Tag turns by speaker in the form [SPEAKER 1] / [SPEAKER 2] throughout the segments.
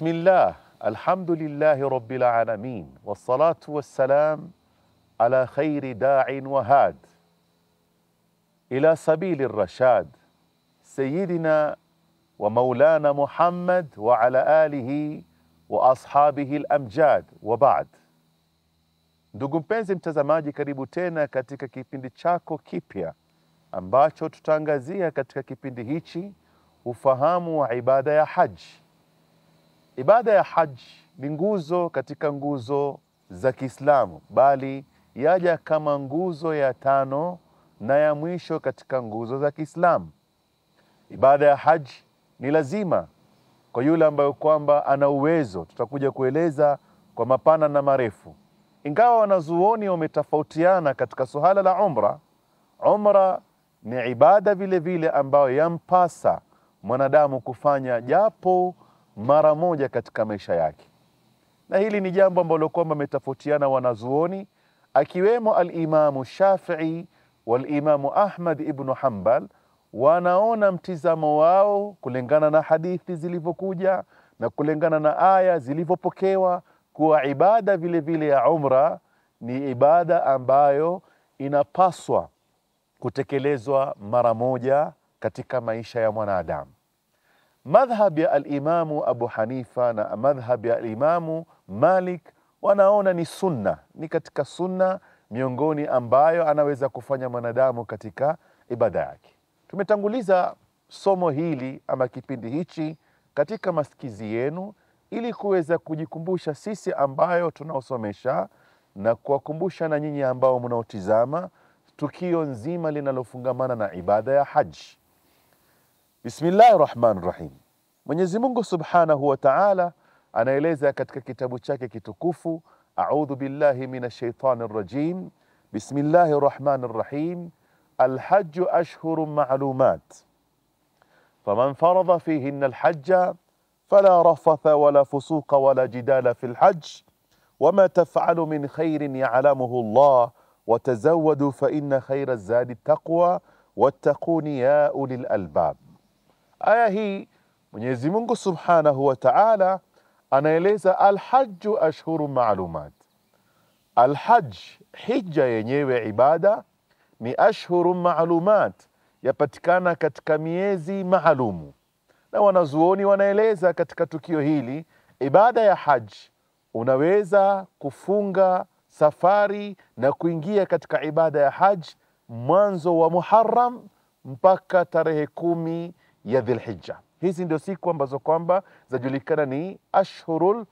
[SPEAKER 1] بسم الله الحمد لله رب العالمين والصلاة والسلام على خير داع وهاد إلى سبيل الرشاد سيدنا ومولانا محمد وعلى آله وأصحابه الأمجاد وبعد. Ndugu mpenzi mtazamaji, karibu tena katika kipindi chako kipya ambacho tutaangazia katika kipindi hichi ufahamu wa ibada ya haji. Ibada ya haji ni nguzo katika nguzo za Kiislamu, bali yaja kama nguzo ya tano na ya mwisho katika nguzo za Kiislamu. Ibada ya haji ni lazima kwa yule ambaye kwamba ana uwezo. Tutakuja kueleza kwa mapana na marefu. Ingawa wanazuoni wametofautiana katika suala la umra. Umra ni ibada vile vile ambayo yampasa mwanadamu kufanya japo mara moja katika maisha yake. Na hili ni jambo ambalo kwamba wametofautiana wanazuoni, akiwemo al-Imamu Shafi'i wal-Imamu Ahmad ibn Hanbal. Wanaona mtizamo wao kulingana na hadithi zilivyokuja na kulingana na aya zilivyopokewa kuwa ibada vile vile ya umra ni ibada ambayo inapaswa kutekelezwa mara moja katika maisha ya mwanadamu. Madhhab ya al-Imamu Abu Hanifa na madhhab ya al-Imamu Malik wanaona ni sunna, ni katika sunna miongoni ambayo anaweza kufanya mwanadamu katika ibada yake. Tumetanguliza somo hili ama kipindi hichi katika masikizi yenu ili kuweza kujikumbusha sisi ambayo tunaosomesha na kuwakumbusha na nyinyi ambao mnaotizama tukio nzima linalofungamana na ibada ya haji. Bismillahirrahmanirrahim. Mwenyezi Mungu Subhanahu wa Ta'ala anaeleza katika kitabu chake kitukufu, A'udhu billahi minash shaitanir rajim. Bismillahirrahmanirrahim. الحج أشهر معلومات فمن فرض فيهن الحج فلا رفث ولا فسوق ولا جدال في الحج وما تفعل من خير يعلمه الله وتزودوا فإن خير الزاد التقوى واتقون يا أولي الألباب. aya hii Mwenyezi Mungu Subhanahu wa Ta'ala anaeleza alhajju ashhuru ma'lumat. Alhajj, hija yenyewe ibada, ni ashhuru ma'lumat, yapatikana katika miezi maalumu. Na wanazuoni wanaeleza katika tukio hili, ibada ya haji unaweza kufunga safari na kuingia katika ibada ya haji mwanzo wa Muharram mpaka tarehe 10 ya Dhulhijja. Hizi ndio siku ambazo kwamba zajulikana ni ashhurul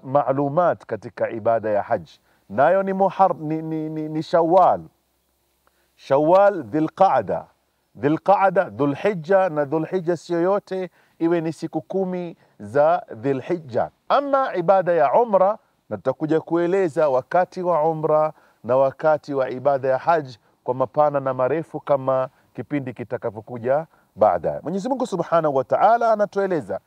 [SPEAKER 1] ma'lumat katika ibada ya haji. Nayo ni Shawwal, Dhulqa'da, Dhulhijja, na Dhulhijja sio yote iwe ni siku 10 za Dhulhijja. Ama ibada ya umra, na tutakuja kueleza wakati wa umra na wakati wa ibada ya haji kwa mapana na marefu kama kipindi kitakapokuja baadaye. Mwenyezi Mungu Subhanahu wa Ta'ala anatueleza,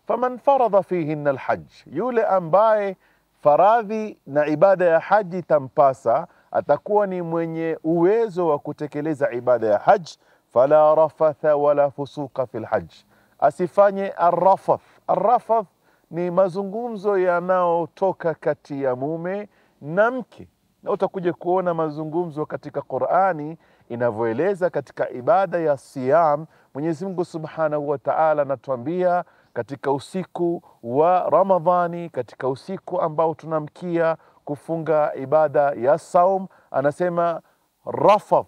[SPEAKER 1] faman faradha fihinna alhajj, yule ambaye faradhi na ibada ya haji tampasa, atakuwa ni mwenye uwezo wa kutekeleza ibada ya haji, fala rafatha wala fusuqa fil hajj, asifanye arrafath. Arrafath ni mazungumzo yanayotoka kati ya mume na mke, na utakuja kuona mazungumzo katika Qur'ani inavyoeleza katika ibada ya siyam. Mwenyezi Mungu Subhanahu wa Ta'ala anatuambia katika usiku wa Ramadhani, katika usiku ambao tunamkia kufunga ibada ya saum, anasema rafath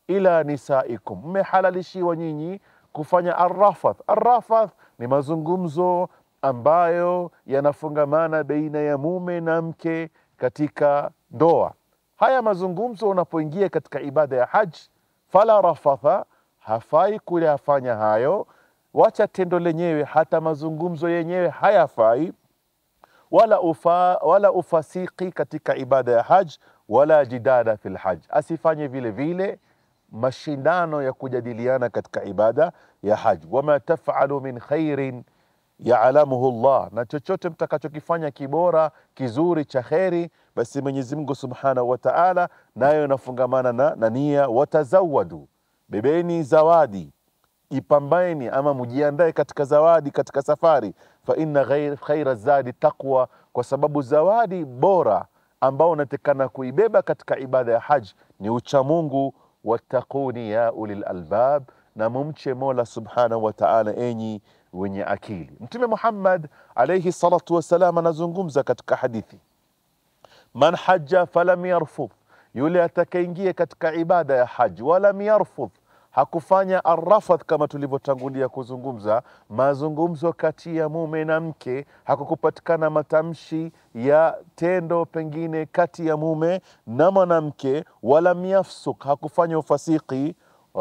[SPEAKER 1] ila nisaikum, mmehalalishiwa nyinyi kufanya arrafath. Arrafath ni mazungumzo ambayo yanafungamana baina ya mume na mke katika ndoa. Haya mazungumzo unapoingia katika ibada ya haji, fala rafatha, hafai kuyafanya hayo. Wacha tendo lenyewe, hata mazungumzo yenyewe hayafai, wala ufasiki katika ibada ya haji, wala jidala fil hajj, asifanye vile vile mashindano ya kujadiliana katika ibada ya haji. Wama taf'alu min khairin ya'lamuhu Allah, na chochote mtakachokifanya kibora kizuri cha khairi, basi Mwenyezi Mungu Subhanahu wa Ta'ala nayo inafungamana na nia. Watazawadu, bebeni zawadi, ipambaeni ama mujiandae katika zawadi katika safari, fa inna khaira zadi taqwa, kwa sababu zawadi bora ambao unatekana kuibeba katika ibada ya haji ni uchamungu. Wattaquni ya ulil albab, na mumche Mola subhanahu wa ta'ala enyi wenye akili. Mtume Muhammad alayhi salatu wasalam anazungumza katika hadithi, man hajja falam yarfudh, yule atakaingia katika ibada ya haji walam yarfudh, hakufanya arrafath, kama tulivyotangulia kuzungumza mazungumzo kati ya mume na mke, hakukupatikana matamshi ya tendo pengine kati ya mume na mwanamke, walam yafsuk, hakufanya ufasiki,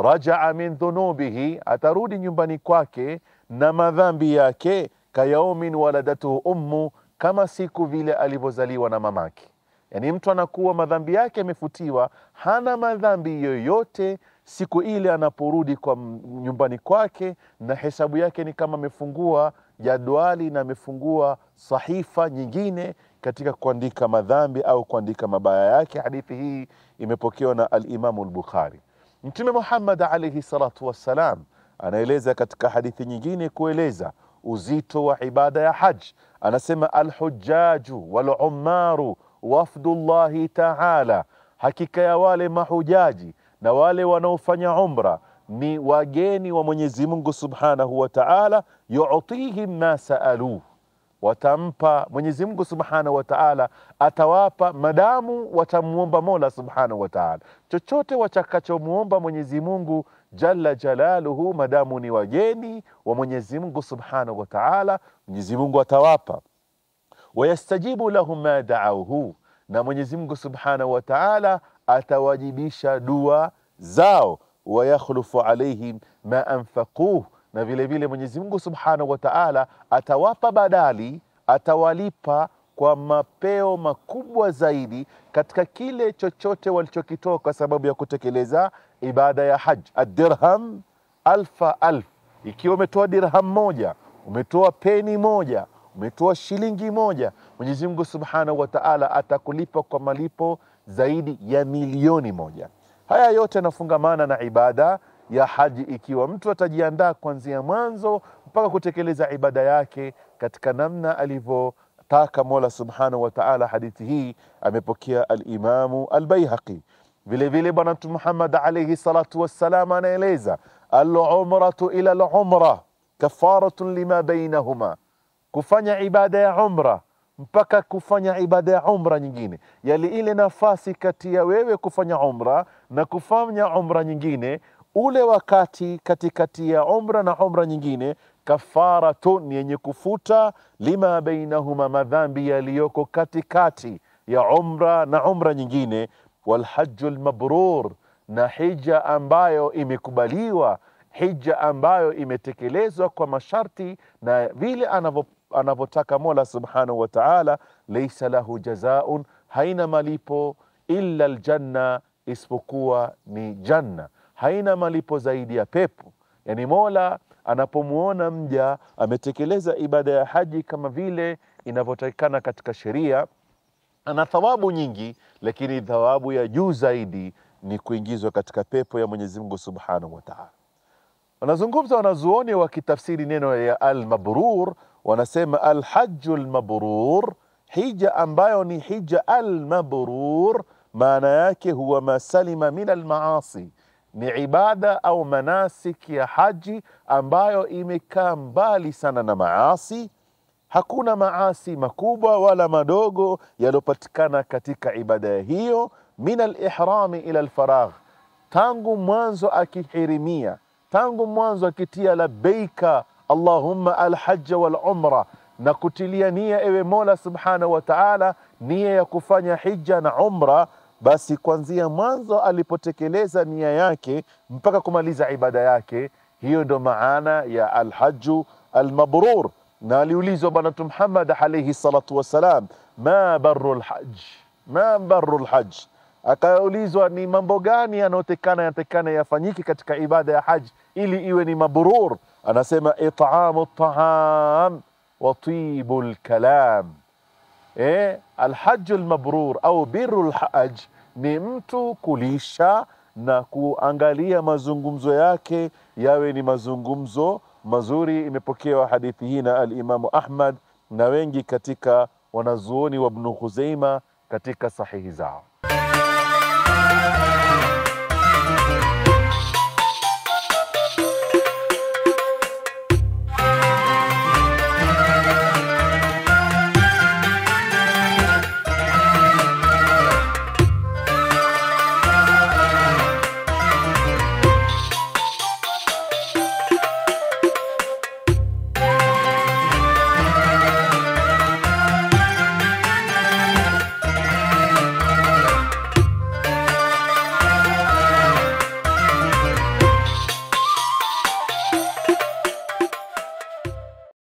[SPEAKER 1] rajaa min dhunubihi, atarudi nyumbani kwake na madhambi yake, kayaumin waladatuhu ummu, kama siku vile alivyozaliwa na mamake. Yani mtu anakuwa madhambi yake yamefutiwa, hana madhambi yoyote siku ile anaporudi kwa nyumbani kwake, na hesabu yake ni kama amefungua jadwali na amefungua sahifa nyingine katika kuandika madhambi au kuandika mabaya yake. Hadithi hii imepokewa na al-Imam al-Bukhari. Mtume Muhammad alayhi salatu wassalam anaeleza katika hadithi nyingine kueleza uzito wa ibada ya haji. Anasema al-hujjaju wal-ummaru wafdullahi ta'ala, hakika ya wale mahujaji na wale wanaofanya umra ni wageni wa Mwenyezi Mungu subhanahu wa ta'ala. Yu'tihim ma sa'aluhu, watampa Mwenyezi Mungu subhanahu wa ta'ala, atawapa madamu watamuomba Mola subhanahu wa ta'ala. Chochote watakachomuomba Mwenyezi Mungu jalla jalaluhu, madamu ni wageni wa Mwenyezi Mungu subhanahu wa ta'ala, Mwenyezi Mungu atawapa. Wayastajibu lahum ma da'awhu, na Mwenyezi Mungu subhanahu wa ta'ala atawajibisha dua zao. Wayakhlufu alayhim ma anfaquh, na vile vile Mwenyezi Mungu subhanahu wa ta'ala atawapa badali, atawalipa kwa mapeo makubwa zaidi katika kile chochote walichokitoa kwa sababu ya kutekeleza ibada ya haji. Ad-dirham alfa alf, ikiwa umetoa dirham moja, umetoa peni moja, umetoa shilingi moja, Mwenyezi Mungu subhanahu wa ta'ala atakulipa kwa malipo zaidi ya milioni moja. Haya yote yanafungamana na ibada ya haji, ikiwa mtu atajiandaa kuanzia mwanzo mpaka kutekeleza ibada yake katika namna alivyotaka Mola subhanahu wa ta'ala. Hadithi hii amepokea al-Imamu al-Baihaqi. Vile vile Bwana Mtume Muhammad alayhi salatu wassalam anaeleza al-umratu ila al-umra kafaratun lima bainahuma, kufanya ibada ya umra mpaka kufanya ibada ya umra nyingine, yali ile nafasi kati ya wewe kufanya umra na kufanya umra nyingine, ule wakati katikati ya umra na umra nyingine, kafaratun, yenye kufuta lima bainahuma, madhambi yaliyoko katikati ya umra na umra nyingine. Walhajjul mabrur, na hija ambayo imekubaliwa, hija ambayo imetekelezwa kwa masharti na vile anavyotaka Mola subhanahu wa ta'ala. Laysa lahu jazaa'un, haina malipo illa aljanna, isipokuwa ni janna. Haina malipo zaidi ya pepo. Yani Mola anapomuona mja ametekeleza ibada ya haji kama vile inavyotakikana katika sheria, ana thawabu nyingi, lakini thawabu ya juu zaidi ni kuingizwa katika pepo ya Mwenyezi Mungu subhanahu wa ta'ala. Wanazungumza wanazuoni wakitafsiri neno ya al-mabrur, wanasema al-hajjul mabrur, hija ambayo ni hija al-mabrur, maana yake huwa masalima min al-maasi, ni ibada au manasik ya haji ambayo imekaa mbali sana na maasi. Hakuna maasi makubwa wala madogo yalopatikana katika ibada hiyo. Min al-ihrami ila al-faragh, tangu mwanzo akihirimia, tangu mwanzo akitia labbaika Allahumma al-hajj wal-umra, na kutilia nia ewe Mola subhanahu wa ta'ala nia ya kufanya hija na umra, basi kuanzia mwanzo alipotekeleza nia yake mpaka kumaliza ibada yake, hiyo ndo maana ya al-hajj al-mabrur. Na aliulizwa Bwana Mtume Muhammad alayhi salatu wassalam, ma barrul hajj, ma barrul hajj, akaulizwa ni mambo gani yanayotekana yafanyike katika ibada ya haji ili iwe ni mabrur. Anasema it'amu at-ta'am wa tibul kalam. Al-hajj al-mabrur au birrul hajj ni mtu kulisha na kuangalia mazungumzo yake yawe ni mazungumzo mazuri. Imepokewa hadithi hii na al-Imamu Ahmad na wengi katika wanazuoni wa Ibn Khuzaima katika sahihi zao.